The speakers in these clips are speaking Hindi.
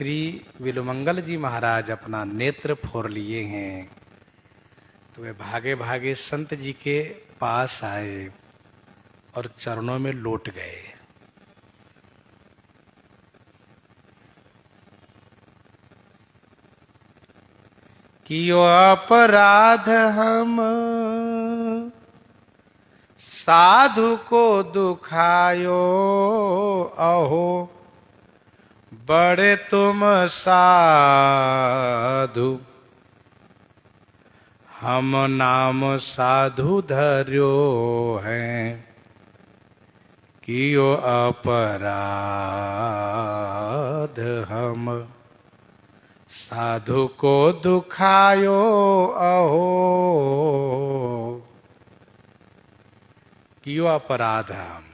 श्री विलुमंगल जी महाराज अपना नेत्र फोड़ लिए हैं, तो वे भागे भागे संत जी के पास आए और चरणों में लौट गए। कियो अपराध हम साधु को दुखायो, अहो बड़े तुम साधु हम नाम साधु धर्यो हैं। कियो अपराध हम साधु को दुखायो, अहो कियो अपराध हम।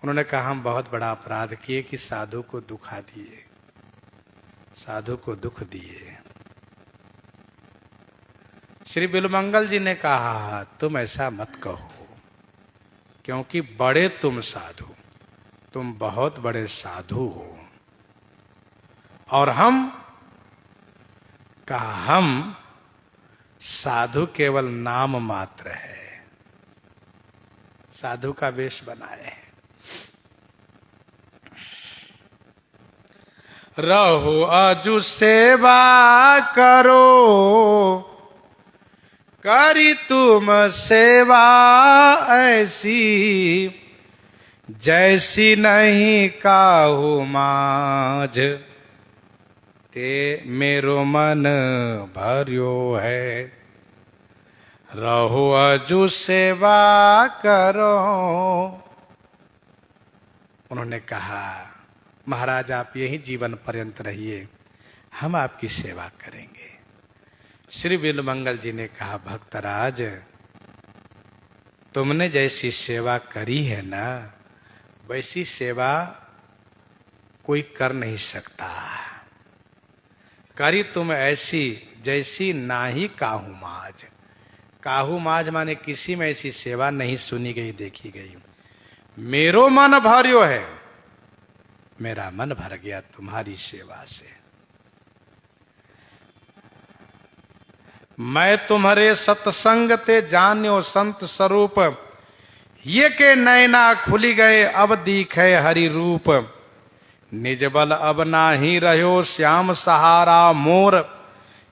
उन्होंने कहा हम बहुत बड़ा अपराध किए कि साधु को दुखा दिए, साधु को दुख दिए। श्री बिलमंगल जी ने कहा तुम ऐसा मत कहो, क्योंकि बड़े तुम साधु, तुम बहुत बड़े साधु हो, और हम साधु केवल नाम मात्र है, साधु का वेश बनाए हैं। रहो अजु सेवा करो, करी तुम सेवा ऐसी, जैसी नहीं काहू माझ, ते मेरो मन भर्यो है। रहो अजु सेवा करो। उन्होंने कहा महाराज आप यही जीवन पर्यंत रहिए, हम आपकी सेवा करेंगे। श्री बिलमंगल जी ने कहा भक्तराज तुमने जैसी सेवा करी है ना, वैसी सेवा कोई कर नहीं सकता। करी तुम ऐसी जैसी नाही काहू माज। काहू माज माने किसी में ऐसी सेवा नहीं सुनी गई देखी गई। मेरो मन भर्यो है, मेरा मन भर गया तुम्हारी सेवा से। मैं तुम्हारे सत्संग ते जान्यो संत स्वरूप, ये के नैना खुली गए अब दिखे हरि रूप। निज बल अब नाही रहो श्याम सहारा मोर,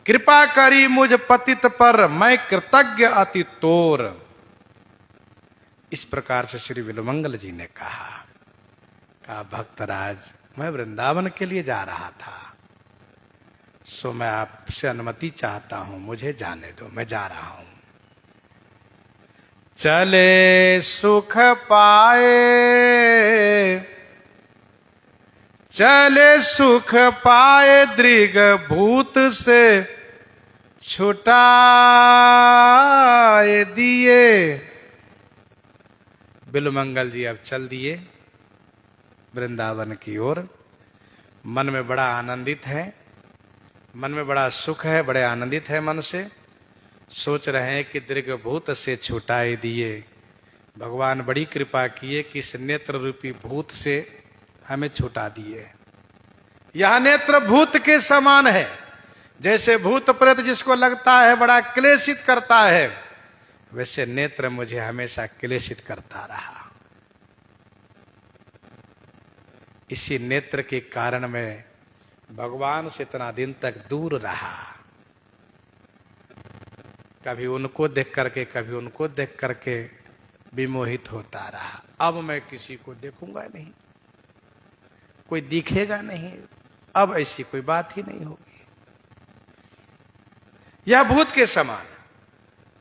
कृपा करी मुझ पतित पर मैं कृतज्ञ अति तोर। इस प्रकार से श्री विलुमंगल जी ने कहा भक्तराज मैं वृंदावन के लिए जा रहा था, सो मैं आपसे अनुमति चाहता हूं, मुझे जाने दो, मैं जा रहा हूं। चले सुख पाए, चले सुख पाए दृग भूत से छुटाए दिए। बिलुमंगल जी अब चल दिए वृंदावन की ओर। मन में बड़ा आनंदित है, मन में बड़ा सुख है, बड़े आनंदित है मन से। सोच रहे हैं कि दीर्घ भूत से छुटाए दिए। भगवान बड़ी कृपा किए कि इस नेत्र रूपी भूत से हमें छुटा दिए। यह नेत्र भूत के समान है, जैसे भूत प्रेत जिसको लगता है बड़ा क्लेशित करता है, वैसे नेत्र मुझे हमेशा क्लेशित करता रहा। इसी नेत्र के कारण मैं भगवान से इतना दिन तक दूर रहा। कभी उनको देख करके कभी उनको देख करके विमोहित होता रहा। अब मैं किसी को देखूंगा नहीं, कोई दिखेगा नहीं, अब ऐसी कोई बात ही नहीं होगी। यह भूत के समान,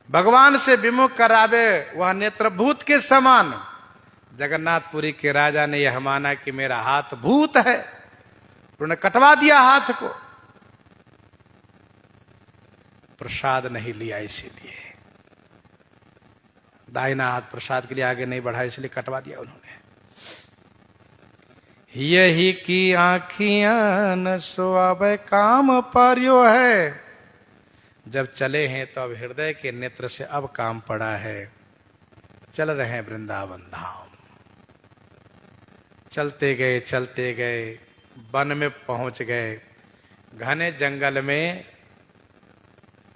भगवान से विमुख करावे वह नेत्र भूत के समान। जगन्नाथपुरी के राजा ने यह माना कि मेरा हाथ भूत है, उन्होंने कटवा दिया हाथ को, प्रसाद नहीं लिया, इसीलिए दाहिना हाथ प्रसाद के लिए आगे नहीं बढ़ा, इसलिए कटवा दिया उन्होंने। यही की आँखियां न सो अब काम पर्यो है। जब चले हैं तो अब हृदय के नेत्र से अब काम पड़ा है। चल रहे हैं वृंदावन धाम। चलते गए वन में पहुंच गए, घने जंगल में।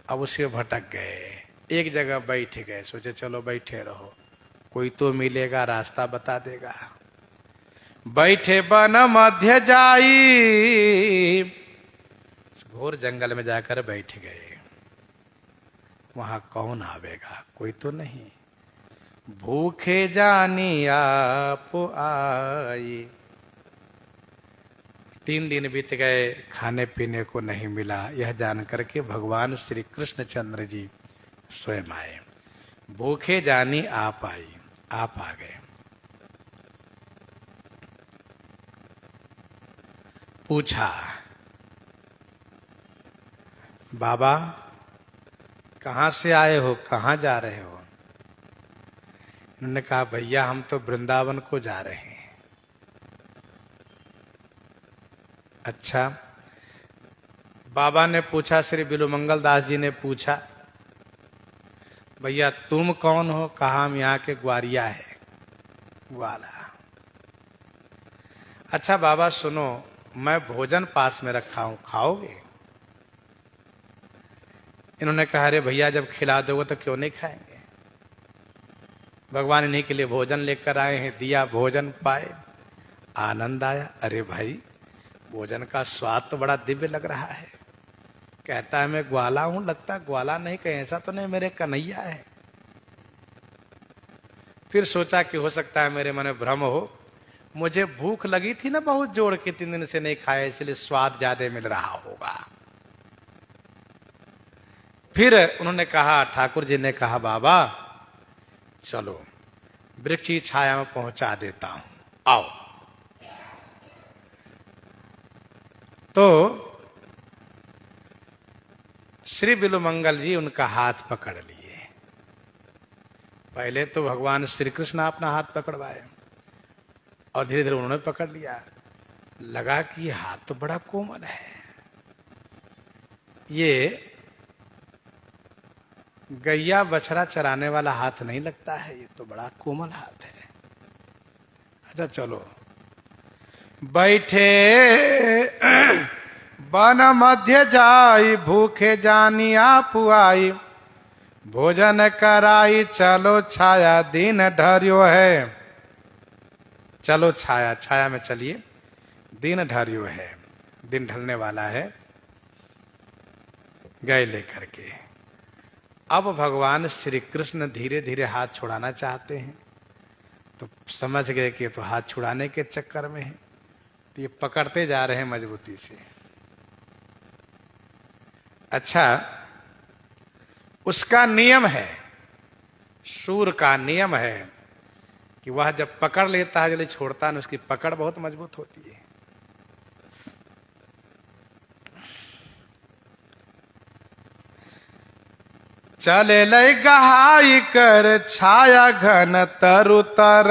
अब उसे भटक गए, एक जगह बैठ गए, सोचे चलो बैठे रहो, कोई तो मिलेगा, रास्ता बता देगा। बैठे वन मध्य जाई, घोर जंगल में जाकर बैठ गए। वहां कौन आवेगा, कोई तो नहीं। भूखे जानी आप आई। 3 दिन बीत गए, खाने पीने को नहीं मिला। यह जानकर के भगवान श्री कृष्ण चंद्र जी स्वयं आए। भूखे जानी आप आई, आप आ गए। पूछा, बाबा कहां से आए हो, कहां जा रहे हो? उन्होंने कहा, भैया हम तो वृंदावन को जा रहे हैं। अच्छा। बाबा ने पूछा, श्री बिल्वमंगल दास जी ने पूछा, भैया तुम कौन हो? कहा, हम यहाँ के ग्वारिया है, ग्वाला। अच्छा बाबा सुनो, मैं भोजन पास में रखा हूं, खाओगे? इन्होंने कहा, अरे भैया जब खिला दोगे तो क्यों नहीं खाएंगे, भगवान इन्हीं के लिए भोजन लेकर आए हैं। दिया, भोजन पाए, आनंद आया। अरे भाई भोजन का स्वाद तो बड़ा दिव्य लग रहा है। कहता है मैं ग्वाला हूं, लगता है ग्वाला नहीं, कहीं ऐसा तो नहीं मेरे कन्हैया है। फिर सोचा कि हो सकता है मेरे मन में भ्रम हो, मुझे भूख लगी थी ना बहुत जोर के, 3 दिन से नहीं खाया, इसलिए स्वाद ज्यादा मिल रहा होगा। फिर उन्होंने कहा, ठाकुर जी ने कहा, बाबा चलो वृक्ष की छाया में पहुंचा देता हूं, आओ। तो श्री बिल्वमंगल जी उनका हाथ पकड़ लिए। पहले तो भगवान श्री कृष्ण अपना हाथ पकड़वाए और धीरे धीरे उन्होंने पकड़ लिया। लगा कि ये हाथ तो बड़ा कोमल है, ये गैया बछड़ा चराने वाला हाथ नहीं लगता है, ये तो बड़ा कोमल हाथ है। अच्छा चलो। बैठे वन मध्य जाई, भूखे जानी आप आई, भोजन कराई, चलो छाया दिन ढरियो है। चलो छाया, छाया में चलिए, दिन ढरियो है, दिन ढलने वाला है। गए लेकर के। अब भगवान श्री कृष्ण धीरे धीरे हाथ छुड़ाना चाहते हैं, तो समझ गए कि तो हाथ छुड़ाने के चक्कर में है, तो ये पकड़ते जा रहे हैं मजबूती से। अच्छा, उसका नियम है, सूर का नियम है कि वह जब पकड़ लेता है, जल्दी छोड़ता नहीं, उसकी पकड़ बहुत मजबूत होती है। चले लय गहाई कर, छाया घन तरु तर।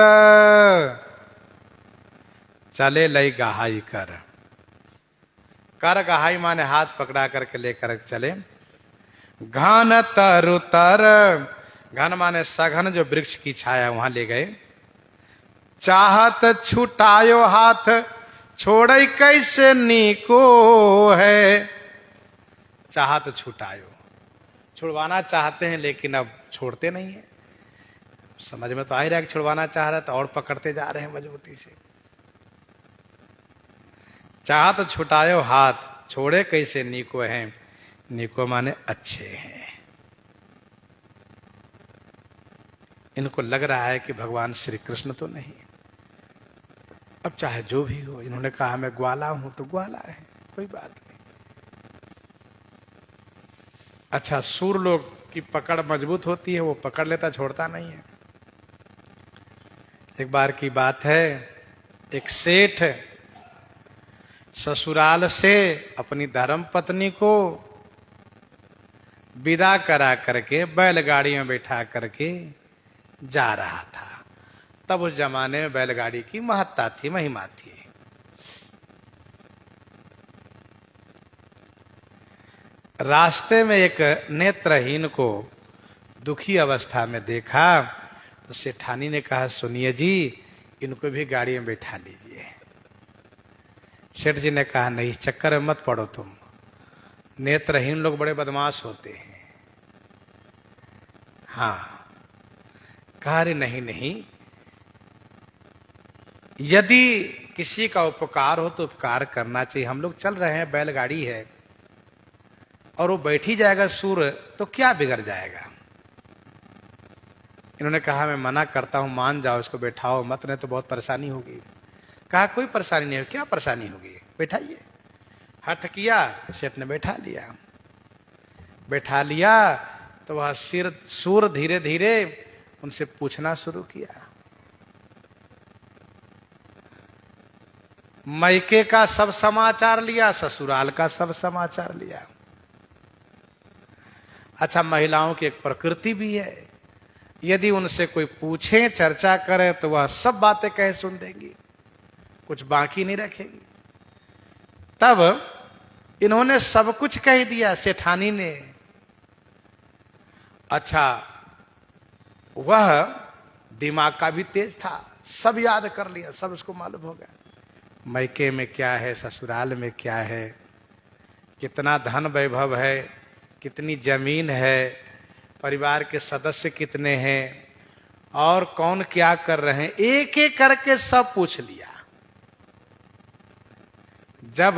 चले लय गहाई कर, कर गहाई माने हाथ पकड़ा करके लेकर चले। घन तरु तर, घन माने सघन जो वृक्ष की छाया, वहां ले गए। चाहत छुटायो हाथ, छोड़े कैसे नीको है। चाहत छुटायो, छुड़वाना चाहते हैं लेकिन अब छोड़ते नहीं है। समझ में तो आ ही रहा है कि छुड़वाना चाह रहा है, तो और पकड़ते जा रहे हैं मजबूती से। चाहत छुटायो हाथ, छोड़े कैसे नीको हैं। नीको माने अच्छे हैं। इनको लग रहा है कि भगवान श्री कृष्ण तो नहीं। अब चाहे जो भी हो, इन्होंने कहा मैं ग्वाला हूं तो ग्वाला है, कोई बात नहीं। अच्छा, सूर लोग की पकड़ मजबूत होती है, वो पकड़ लेता, छोड़ता नहीं है। एक बार की बात है, एक सेठ ससुराल से अपनी धर्म पत्नी को विदा करा करके बैलगाड़ी में बैठा करके जा रहा था। तब उस जमाने में बैलगाड़ी की महत्ता थी, महिमा थी। रास्ते में एक नेत्रहीन को दुखी अवस्था में देखा, तो सेठानी ने कहा, सुनिए जी, इनको भी गाड़ी में बैठा लीजिए। सेठ जी ने कहा नहीं, इस चक्कर में मत पड़ो तुम, नेत्रहीन लोग बड़े बदमाश होते हैं। हाँ, कहा अरे नहीं नहीं, यदि किसी का उपकार हो तो उपकार करना चाहिए। हम लोग चल रहे हैं, बैलगाड़ी है और वो बैठ ही जाएगा सूर, तो क्या बिगड़ जाएगा। इन्होंने कहा मैं मना करता हूं, मान जाओ, इसको बैठाओ मत, नहीं तो बहुत परेशानी होगी। कहा कोई परेशानी नहीं होगी। क्या परेशानी होगी, बैठाइए। हठ किया, सेठ ने बैठा लिया। बैठा लिया तो वह सूर धीरे धीरे उनसे पूछना शुरू किया। मैके का सब समाचार लिया, ससुराल का सब समाचार लिया। अच्छा, महिलाओं की एक प्रकृति भी है, यदि उनसे कोई पूछे, चर्चा करे, तो वह सब बातें कहे सुन देंगी, कुछ बाकी नहीं रखेगी। तब इन्होंने सब कुछ कह दिया सेठानी ने। अच्छा, वह दिमाग का भी तेज था, सब याद कर लिया, सब उसको मालूम हो गया। मैके में क्या है, ससुराल में क्या है, कितना धन वैभव है, कितनी जमीन है, परिवार के सदस्य कितने हैं, और कौन क्या कर रहे हैं, एक एक करके सब पूछ लिया। जब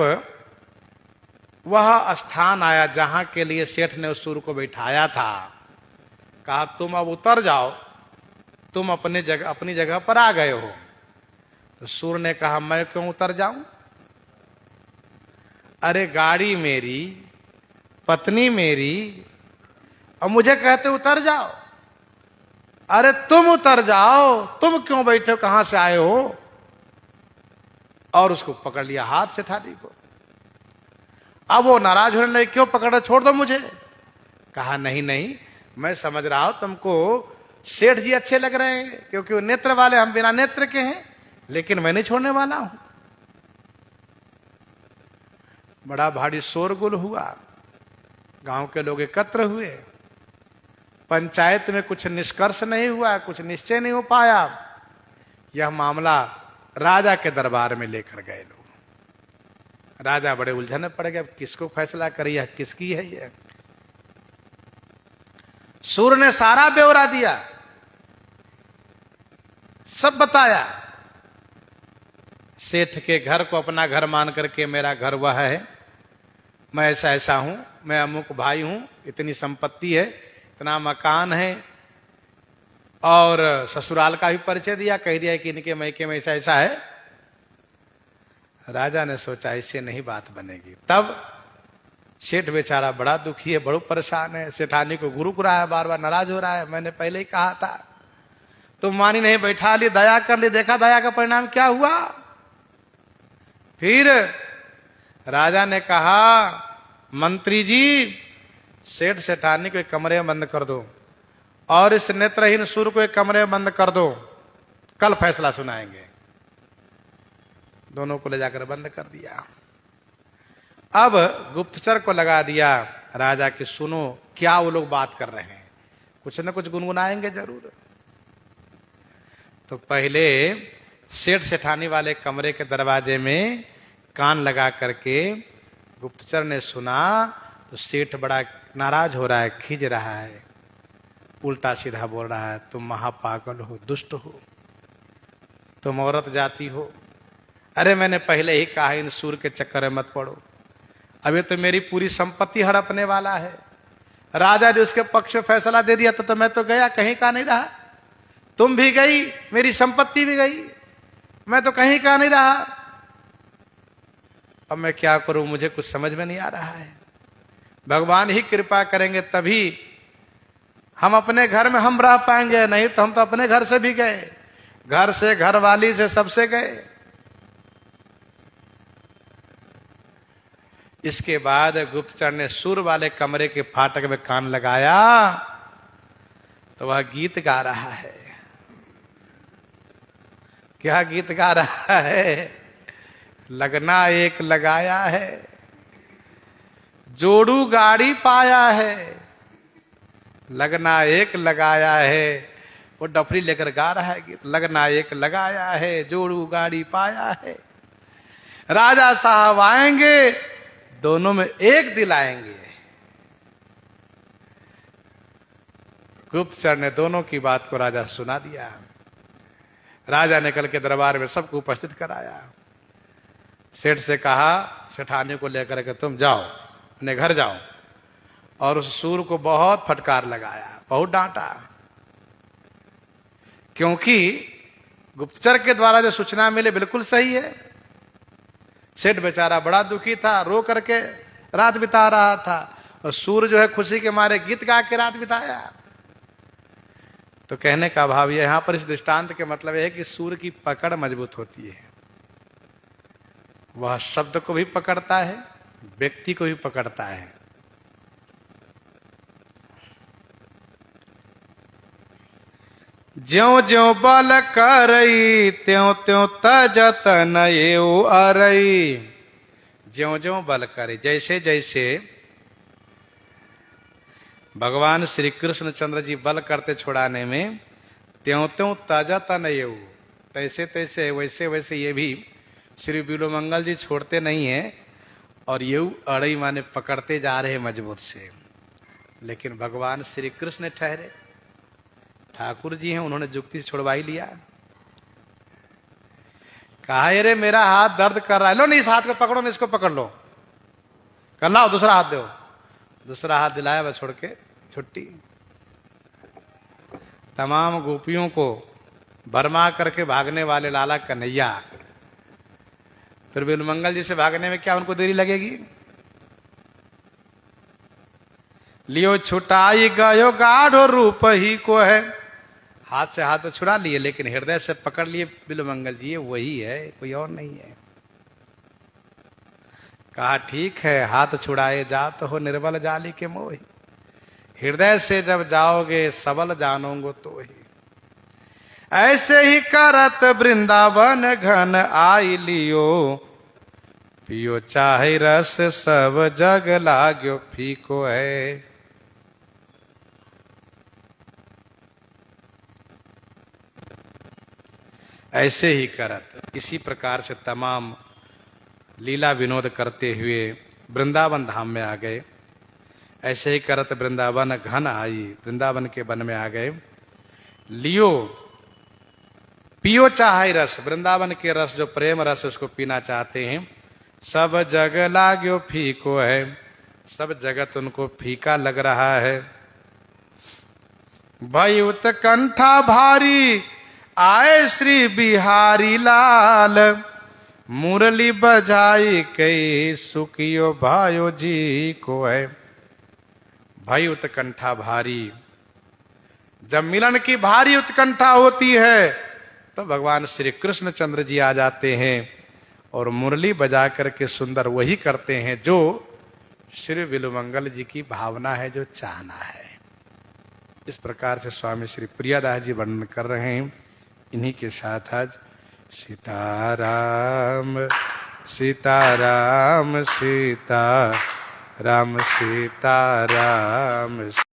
वह स्थान आया जहां के लिए सेठ ने उस सूर को बैठाया था, कहा तुम अब उतर जाओ, तुम अपनी जगह पर आ गए हो। तो सूर ने कहा मैं क्यों उतर जाऊं, अरे गाड़ी मेरी, पत्नी मेरी, और मुझे कहते उतर जाओ। अरे तुम उतर जाओ, तुम क्यों बैठे हो, कहां से आए हो। और उसको पकड़ लिया हाथ से ठाडी को। अब वो नाराज होने लगे, क्यों पकड़ रहे, छोड़ दो मुझे। कहा नहीं नहीं, मैं समझ रहा हूं तुमको सेठ जी अच्छे लग रहे हैं, क्योंकि वो नेत्र वाले, हम बिना नेत्र के हैं, लेकिन मैं नहीं छोड़ने वाला हूं। बड़ा भारी शोरगुल हुआ, गांव के लोग एकत्र हुए। पंचायत में कुछ निष्कर्ष नहीं हुआ, कुछ निश्चय नहीं हो पाया। यह मामला राजा के दरबार में लेकर गए लोग। राजा बड़े उलझन में पड़ गए, किसको फैसला करिए, यह किसकी है। यह सूर ने सारा ब्यौरा दिया, सब बताया। सेठ के घर को अपना घर मान करके, मेरा घर वह है, मैं ऐसा ऐसा हूं, मैं अमुक भाई हूं, इतनी संपत्ति है, इतना मकान है, और ससुराल का भी परिचय दिया, कह दिया कि इनके मैके में ऐसा ऐसा है। राजा ने सोचा इससे नहीं बात बनेगी। तब सेठ बेचारा बड़ा दुखी है, बड़ो परेशान है, सेठानी को गुरु रहा है, बार बार नाराज हो रहा है। मैंने पहले ही कहा था, तुम मानी नहीं, बैठा ली, दया कर ली, देखा दया का परिणाम क्या हुआ। फिर राजा ने कहा मंत्री जी, सेठ सेठानी को एक कमरे में बंद कर दो, और इस नेत्रहीन सूर को एक कमरे में बंद कर दो, कल फैसला सुनाएंगे। दोनों को ले जाकर बंद कर दिया। अब गुप्तचर को लगा दिया राजा की, सुनो क्या वो लोग बात कर रहे हैं, कुछ न कुछ गुनगुनाएंगे जरूर। तो पहले सेठ सेठानी वाले कमरे के दरवाजे में कान लगा करके गुप्तचर ने सुना। तो सेठ बड़ा नाराज हो रहा है, खिज रहा है, उल्टा सीधा बोल रहा है, तुम महापागल हो, दुष्ट हो, तुम औरत जाती हो। अरे मैंने पहले ही कहा इन सूर के चक्कर में मत पड़ो, अभी तो मेरी पूरी संपत्ति हड़पने वाला है। राजा ने उसके पक्ष में फैसला दे दिया तो मैं तो गया, कहीं का नहीं रहा। तुम भी गई, मेरी संपत्ति भी गई, मैं तो कहीं का नहीं रहा। अब मैं क्या करूं, मुझे कुछ समझ में नहीं आ रहा है। भगवान ही कृपा करेंगे तभी हम अपने घर में हम रह पाएंगे, नहीं तो हम तो अपने घर से भी गए, घर से, घर वाली से, सबसे गए। इसके बाद गुप्तचर ने सूर वाले कमरे के फाटक में कान लगाया तो वह गीत गा रहा है। क्या गीत गा रहा है? लगना एक लगाया है, जोड़ू गाड़ी पाया है, लगना एक लगाया है। वो डफरी लेकर गा रहा है गीत, लगना एक लगाया है, जोड़ू गाड़ी पाया है, राजा साहब आएंगे, दोनों में एक दिल आएंगे। गुप्तचर ने दोनों की बात को राजा सुना दिया। राजा ने कल के दरबार में सबको उपस्थित कराया। सेठ से कहा, सेठानी को लेकर के तुम जाओ, अपने घर जाओ, और उस सूर को बहुत फटकार लगाया, बहुत डांटा, क्योंकि गुप्तचर के द्वारा जो सूचना मिले बिल्कुल सही है। सेठ बेचारा बड़ा दुखी था, रो करके रात बिता रहा था, और सूर जो है खुशी के मारे गीत गा के रात बिताया। तो कहने का भाव यह, यहां पर इस दृष्टांत के मतलब यह है कि सूर की पकड़ मजबूत होती है। वह शब्द को भी पकड़ता है, व्यक्ति को भी पकड़ता है। ज्यों ज्यों बल करई त्यों त्यों तजत नयेउ अरई। ज्यों ज्यों बल करे, जैसे जैसे भगवान श्री कृष्ण चंद्र जी बल करते छुड़ाने में, त्यों त्यों तजत नयेउ, तैसे तैसे वैसे वैसे ये भी श्री बिल्वमंगल जी छोड़ते नहीं है, और ये अड़ई माने पकड़ते जा रहे मजबूत से। लेकिन भगवान श्री कृष्ण ठहरे, ठाकुर जी हैं, उन्होंने जुक्ति से छुड़वा ही लिया। कहा, अरे मेरा हाथ दर्द कर रहा है, लो नहीं इस हाथ को पकड़ो, नहीं इसको पकड़ लो, कर लाओ दूसरा हाथ दो। दूसरा हाथ दिलाया, वह छोड़ के छुट्टी। तमाम गोपियों को भरमा करके भागने वाले लाला कन्हैया, फिर बिल्वमंगल जी से भागने में क्या उनको देरी लगेगी? लियो छुटाई गयो गाढ़ो रूप ही को है। हाथ से हाथ तो छुड़ा लिए, लेकिन हृदय से पकड़ लिए बिल्वमंगल जी, वही है, कोई और नहीं है। कहा, ठीक है, हाथ छुड़ाए जात हो निर्बल जाली के मोही, हृदय से जब जाओगे सबल जानोगे तो ही। ऐसे ही करत वृंदावन घन आई लियो, पियो चाहे रस सब जग लाग्यो फीको है। ऐसे ही करत, इसी प्रकार से तमाम लीला विनोद करते हुए वृंदावन धाम में आ गए। ऐसे ही करत वृंदावन घन आई, वृंदावन के वन में आ गए। लियो, पियो चाहे रस, वृंदावन के रस जो प्रेम रस उसको पीना चाहते हैं। सब जग लाग्यो फीको है, सब जगत उनको फीका लग रहा है। भई उत्कंठा भारी आए श्री बिहारी लाल, मुरली बजाई कई सुखियो भायो जी को है। भाई उत्कंठा भारी, जब मिलन की भारी उत्कंठा होती है तो भगवान श्री कृष्ण चंद्र जी आ जाते हैं और मुरली बजा करके सुंदर वही करते हैं जो श्री बिल्वमंगल जी की भावना है, जो चाहना है। इस प्रकार से स्वामी श्री प्रियादास जी वर्णन कर रहे हैं। इन्हीं के साथ आज सीताराम सीताराम सीताराम सीताराम।